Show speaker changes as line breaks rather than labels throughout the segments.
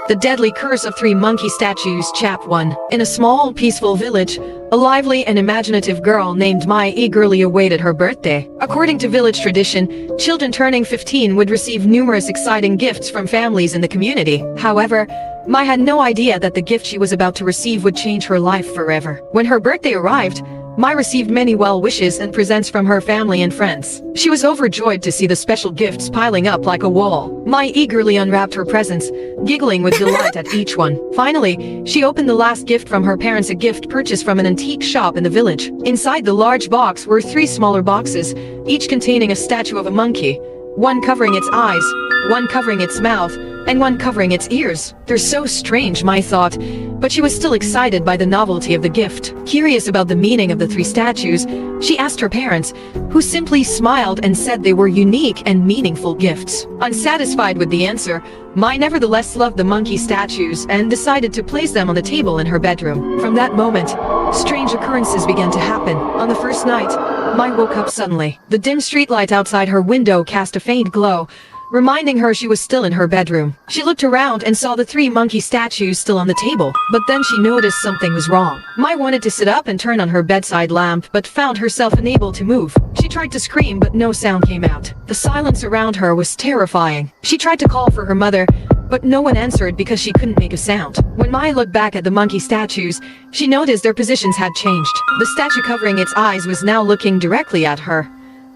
The Deadly Curse of Three Monkey Statues, Chap 1. In a small, peaceful village, a lively and imaginative girl named Mai eagerly awaited her birthday. According to village tradition, children turning 15 would receive numerous exciting gifts from families in the community. However, Mai had no idea that the gift she was about to receive would change her life forever. When her birthday arrived, Mai received many well wishes and presents from her family and friends. She was overjoyed to see the special gifts piling up like a wall. Mai eagerly unwrapped her presents, giggling with delight at each one. Finally, she opened the last gift from her parents, a gift purchased from an antique shop in the village. Inside the large box were 3 smaller boxes, each containing a statue of a monkey, one covering its eyes, one covering its mouth, and one covering its ears. They're so strange, Mai thought, but she was still excited by the novelty of the gift. Curious about the meaning of the 3 statues, she asked her parents, who simply smiled and said they were unique and meaningful gifts. Unsatisfied with the answer, Mai nevertheless loved the monkey statues and decided to place them on the table in her bedroom. From that moment, strange occurrences began to happen. On the first night, Mai woke up suddenly. The dim streetlight outside her window cast a faint glow, reminding her she was still in her bedroom. She looked around and saw the 3 monkey statues still on the table, but then she noticed something was wrong. Mai wanted to sit up and turn on her bedside lamp, but found herself unable to move. She tried to scream, but no sound came out. The silence around her was terrifying. She tried to call for her mother, but no one answered because she couldn't make a sound. When Mai looked back at the monkey statues, she noticed their positions had changed. The statue covering its eyes was now looking directly at her.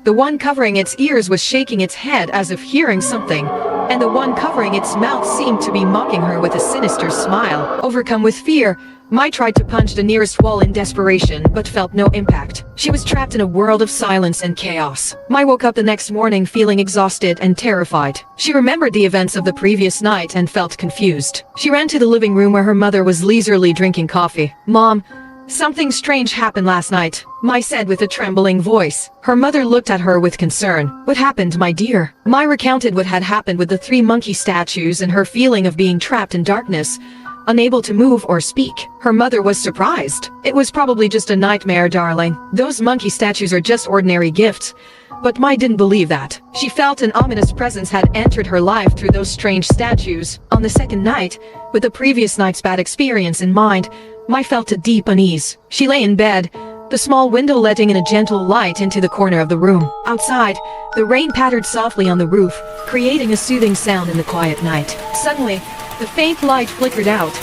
The one covering its ears was shaking its head as if hearing something, and the one covering its mouth seemed to be mocking her with a sinister smile. Overcome with fear, Mai tried to punch the nearest wall in desperation, but felt no impact. She was trapped in a world of silence and chaos. Mai woke up the next morning feeling exhausted and terrified. She remembered the events of the previous night and felt confused. She ran to the living room where her mother was leisurely drinking coffee. "Mom, something strange happened last night," Mai said with a trembling voice. Her mother looked at her with concern. "What happened, my dear?" Mai recounted what had happened with the 3 monkey statues and her feeling of being trapped in darkness, unable to move or speak. Her mother was surprised. "It was probably just a nightmare, darling. Those monkey statues are just ordinary gifts." But Mai didn't believe that. She felt an ominous presence had entered her life through those strange statues. On the second night, with the previous night's bad experience in mind, Mai felt a deep unease. She lay in bed, the small window letting in a gentle light into the corner of the room. Outside, the rain pattered softly on the roof, creating a soothing sound in the quiet night. Suddenly, the faint light flickered out,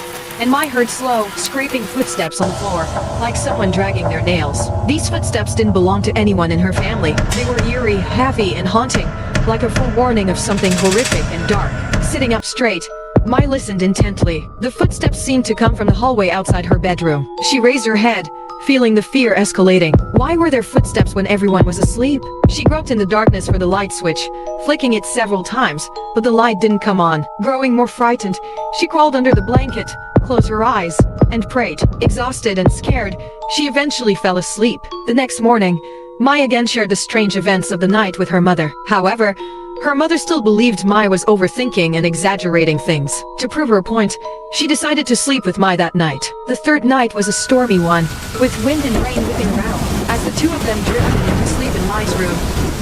and Mai heard slow, scraping footsteps on the floor, like someone dragging their nails. These footsteps didn't belong to anyone in her family. They were eerie, heavy, and haunting, like a forewarning of something horrific and dark. Sitting up straight, Mai listened intently. The footsteps seemed to come from the hallway outside her bedroom. She raised her head, feeling the fear escalating. Why were there footsteps when everyone was asleep? She groped in the darkness for the light switch, flicking it several times, but the light didn't come on. Growing more frightened, she crawled under the blanket, closed her eyes, and prayed. Exhausted and scared, she eventually fell asleep. The next morning, Mai again shared the strange events of the night with her mother. However, her mother still believed Mai was overthinking and exaggerating things. To prove her point, she decided to sleep with Mai that night. The third night was a stormy one, with wind and rain whipping around. As the two of them drifted into sleep in Mai's room,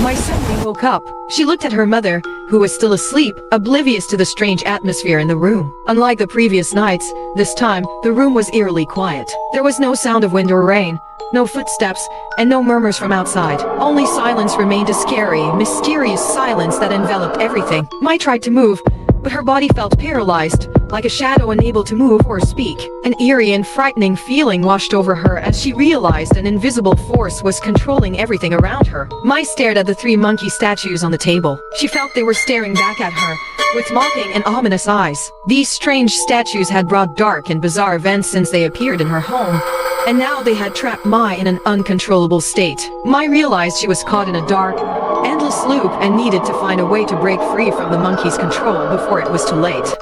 Mai suddenly woke up. She looked at her mother, who was still asleep, oblivious to the strange atmosphere in the room. Unlike the previous nights, this time, the room was eerily quiet. There was no sound of wind or rain, no footsteps, and no murmurs from outside. Only silence remained, a scary, mysterious silence that enveloped everything. Mai tried to move, but her body felt paralyzed, like a shadow unable to move or speak. An eerie and frightening feeling washed over her as she realized an invisible force was controlling everything around her. Mai stared at the 3 monkey statues on the table. She felt they were staring back at her, with mocking and ominous eyes. These strange statues had brought dark and bizarre events since they appeared in her home, and now they had trapped Mai in an uncontrollable state. Mai realized she was caught in a dark, endless loop and needed to find a way to break free from the monkey's control before it was too late.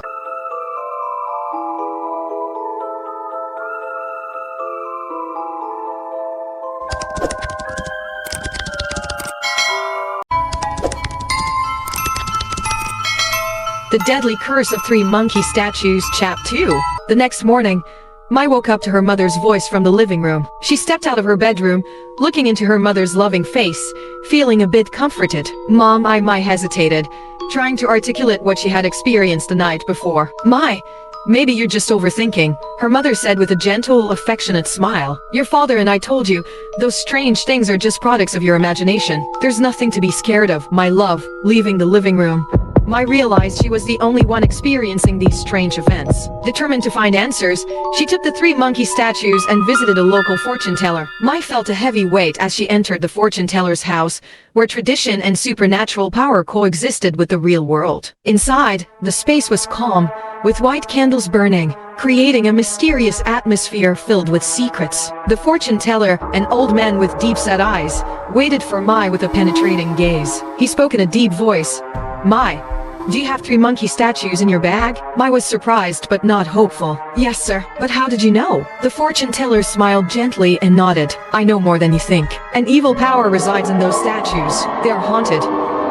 The Deadly Curse of Three Monkey Statues, Chap 2. The next morning, Mai woke up to her mother's voice from the living room. She stepped out of her bedroom, looking into her mother's loving face, feeling a bit comforted. Mai hesitated, trying to articulate what she had experienced the night before. "Mai, Maybe you're just overthinking, her mother said with a gentle, affectionate smile. Your father and I told you, those strange things are just products of your imagination. There's nothing to be scared of, my love. Leaving the living room, Mai realized she was the only one experiencing these strange events. Determined to find answers, she took the 3 monkey statues and visited a local fortune teller. Mai felt a heavy weight as she entered the fortune teller's house, where tradition and supernatural power coexisted with the real world. Inside, the space was calm, with white candles burning, creating a mysterious atmosphere filled with secrets. The fortune teller, an old man with deep-set eyes, waited for Mai with a penetrating gaze. He spoke in a deep voice. Mai, do you have 3 monkey statues in your bag? Mai was surprised but not hopeful. Yes, sir. But how did you know? The fortune teller smiled gently and nodded. I know more than you think. An evil power resides in those statues. They are haunted,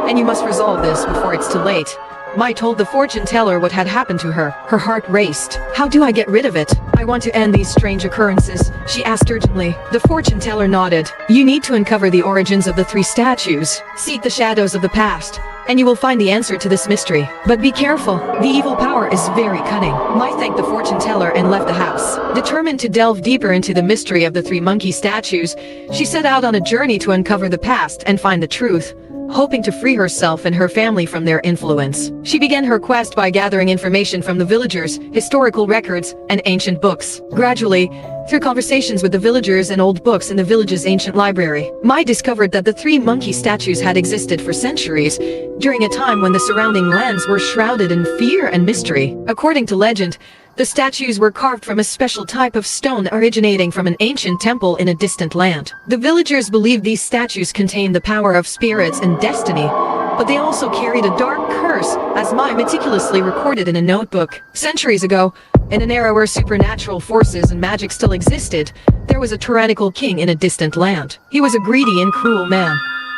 and you must resolve this before it's too late. Mai told the fortune teller what had happened to her. Her heart raced. How do I get rid of it? I want to end these strange occurrences, she asked urgently. The fortune teller nodded. You need to uncover the origins of the 3 statues. Seek the shadows of the past, and you will find the answer to this mystery. But be careful, the evil power is very cunning. Mai thanked the fortune teller and left the house. Determined to delve deeper into the mystery of the 3 monkey statues, she set out on a journey to uncover the past and find the truth, hoping to free herself and her family from their influence. She began her quest by gathering information from the villagers, historical records, and ancient books. Gradually, through conversations with the villagers and old books in the village's ancient library, Mai discovered that the 3 monkey statues had existed for centuries, during a time when the surrounding lands were shrouded in fear and mystery. According to legend, the statues were carved from a special type of stone originating from an ancient temple in a distant land. The villagers believed these statues contained the power of spirits and destiny, but they also carried a dark curse, as Mai meticulously recorded in a notebook. Centuries ago, in an era where supernatural forces and magic still existed, there was a tyrannical king in a distant land. He was a greedy and cruel man,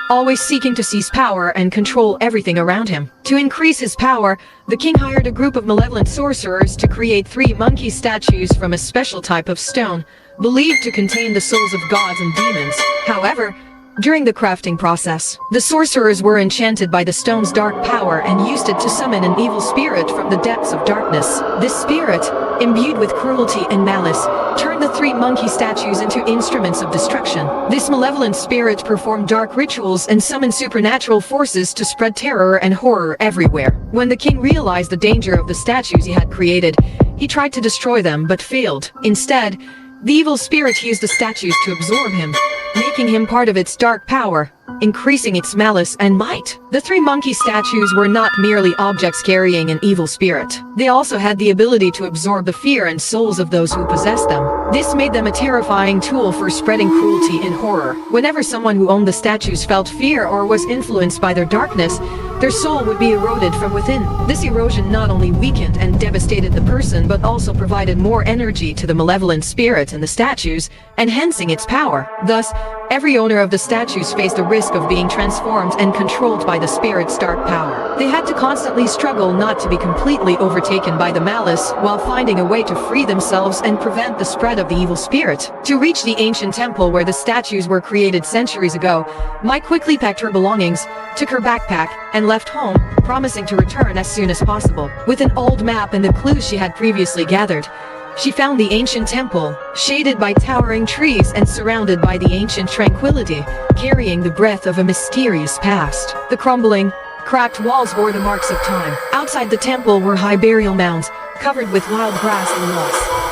always seeking to seize power and control everything around him. To increase his power, the king hired a group of malevolent sorcerers to create 3 monkey statues from a special type of stone, believed to contain the souls of gods and demons. However, during the crafting process, the sorcerers were enchanted by the stone's dark power and used it to summon an evil spirit from the depths of darkness. This spirit, imbued with cruelty and malice, turned the 3 monkey statues into instruments of destruction. This malevolent spirit performed dark rituals and summoned supernatural forces to spread terror and horror everywhere. When the king realized the danger of the statues he had created, he tried to destroy them but failed. Instead, the evil spirit used the statues to absorb him, making him part of its dark power, increasing its malice and might. The 3 monkey statues were not merely objects carrying an evil spirit. They also had the ability to absorb the fear and souls of those who possessed them. This made them a terrifying tool for spreading cruelty and horror. Whenever someone who owned the statues felt fear or was influenced by their darkness, their soul would be eroded from within. This erosion not only weakened and devastated the person, but also provided more energy to the malevolent spirit in the statues, enhancing its power. Thus, every owner of the statues faced a risk of being transformed and controlled by the spirit's dark power. They had to constantly struggle not to be completely overtaken by the malice, while finding a way to free themselves and prevent the spread of the evil spirit. To reach the ancient temple where the statues were created centuries ago, Mai quickly packed her belongings, took her backpack, and left home, promising to return as soon as possible. With an old map and the clues she had previously gathered, she found the ancient temple, shaded by towering trees and surrounded by the ancient tranquility, carrying the breath of a mysterious past. The crumbling, cracked walls bore the marks of time. Outside the temple were high burial mounds, covered with wild grass and moss.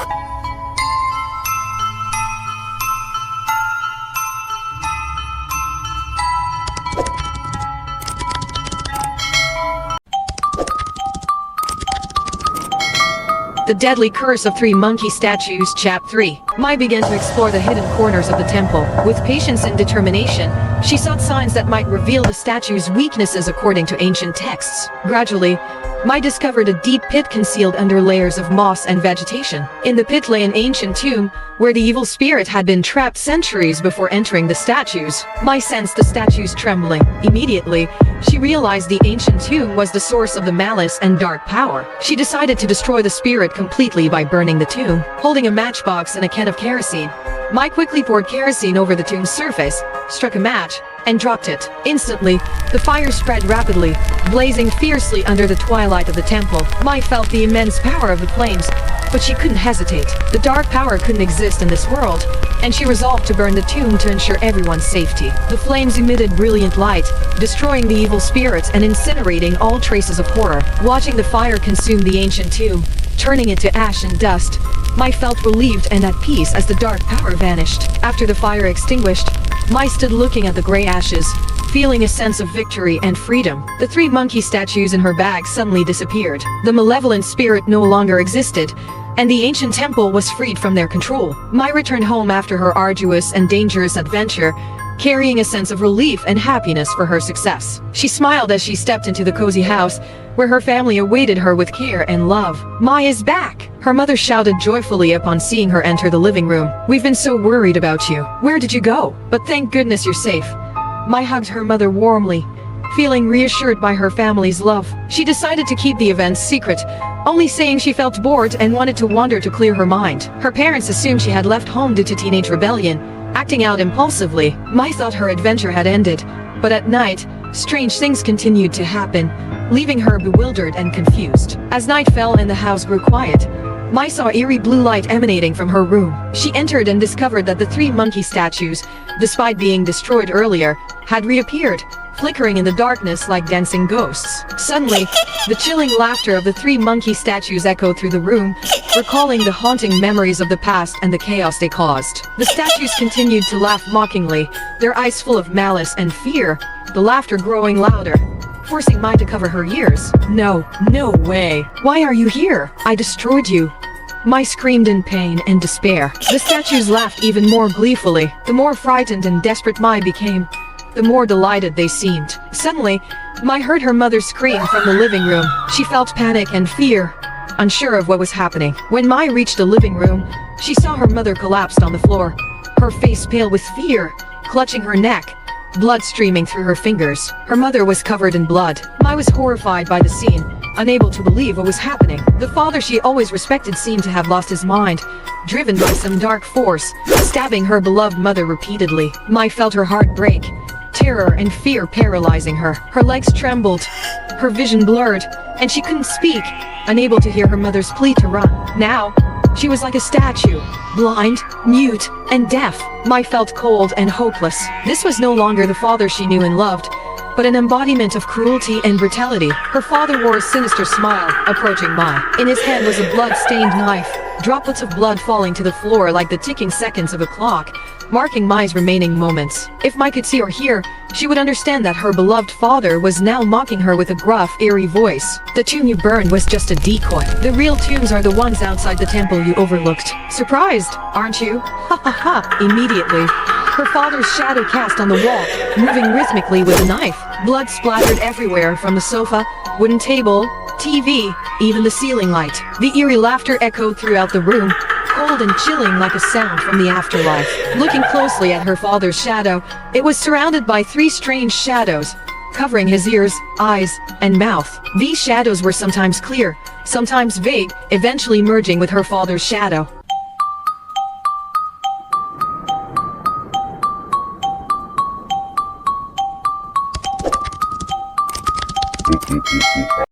The Deadly Curse of 3 Monkey Statues, Chapter 3. Mai began to explore the hidden corners of the temple. With patience and determination, she sought signs that might reveal the statue's weaknesses according to ancient texts. Gradually, Mai discovered a deep pit concealed under layers of moss and vegetation. In the pit lay an ancient tomb, where the evil spirit had been trapped centuries before entering the statues. Mai sensed the statues trembling. Immediately, she realized the ancient tomb was the source of the malice and dark power. She decided to destroy the spirit completely by burning the tomb. Holding a matchbox and a can of kerosene, Mai quickly poured kerosene over the tomb's surface, struck a match, and dropped it. Instantly, the fire spread rapidly, blazing fiercely under the twilight of the temple. Mai felt the immense power of the flames, but she couldn't hesitate. The dark power couldn't exist in this world, and she resolved to burn the tomb to ensure everyone's safety. The flames emitted brilliant light, destroying the evil spirits and incinerating all traces of horror. Watching the fire consume the ancient tomb, turning it to ash and dust, Mai felt relieved and at peace as the dark power vanished. After the fire extinguished, Mai stood looking at the gray ashes, feeling a sense of victory and freedom. The 3 monkey statues in her bag suddenly disappeared. The malevolent spirit no longer existed, and the ancient temple was freed from their control. Mai returned home after her arduous and dangerous adventure, carrying a sense of relief and happiness for her success. She smiled as she stepped into the cozy house, where her family awaited her with care and love. Mai is back! Her mother shouted joyfully upon seeing her enter the living room. We've been so worried about you. Where did you go? But thank goodness you're safe. Mai hugged her mother warmly, feeling reassured by her family's love. She decided to keep the events secret, only saying she felt bored and wanted to wander to clear her mind. Her parents assumed she had left home due to teenage rebellion, acting out impulsively. Mai thought her adventure had ended, but at night, strange things continued to happen, leaving her bewildered and confused. As night fell and the house grew quiet, Mai saw eerie blue light emanating from her room. She entered and discovered that the 3 monkey statues, despite being destroyed earlier, had reappeared, flickering in the darkness like dancing ghosts. Suddenly, the chilling laughter of the 3 monkey statues echoed through the room, recalling the haunting memories of the past and the chaos they caused. The statues continued to laugh mockingly, their eyes full of malice and fear, the laughter growing louder, forcing Mai to cover her ears. No way. Why are you here? I destroyed you. Mai screamed in pain and despair. The statues laughed even more gleefully. The more frightened and desperate Mai became, the more delighted they seemed. Suddenly, Mai heard her mother scream from the living room. She felt panic and fear, unsure of what was happening. When Mai reached the living room, she saw her mother collapsed on the floor, her face pale with fear, clutching her neck, blood streaming through her fingers. Her mother was covered in blood. Mai was horrified by the scene, unable to believe what was happening. The father she always respected seemed to have lost his mind, driven by some dark force, stabbing her beloved mother repeatedly. Mai felt her heart break, terror and fear paralyzing her. Her legs trembled, her vision blurred, and she couldn't speak, unable to hear her mother's plea to run. Now, she was like a statue, blind, mute, and deaf. Mai felt cold and hopeless. This was no longer the father she knew and loved, but an embodiment of cruelty and brutality. Her father wore a sinister smile, approaching Mai. In his hand was a blood-stained knife, droplets of blood falling to the floor like the ticking seconds of a clock, marking Mai's remaining moments. If Mai could see or hear, she would understand that her beloved father was now mocking her with a gruff, eerie voice. The tomb you burned was just a decoy. The real tombs are the ones outside the temple you overlooked. Surprised, aren't you? Ha ha ha! Immediately, her father's shadow cast on the wall, moving rhythmically with a knife. Blood splattered everywhere from the sofa, wooden table, TV, even the ceiling light. The eerie laughter echoed throughout the room, cold and chilling like a sound from the afterlife. Looking closely at her father's shadow, it was surrounded by 3 strange shadows, covering his ears, eyes, and mouth. These shadows were sometimes clear, sometimes vague, eventually merging with her father's shadow.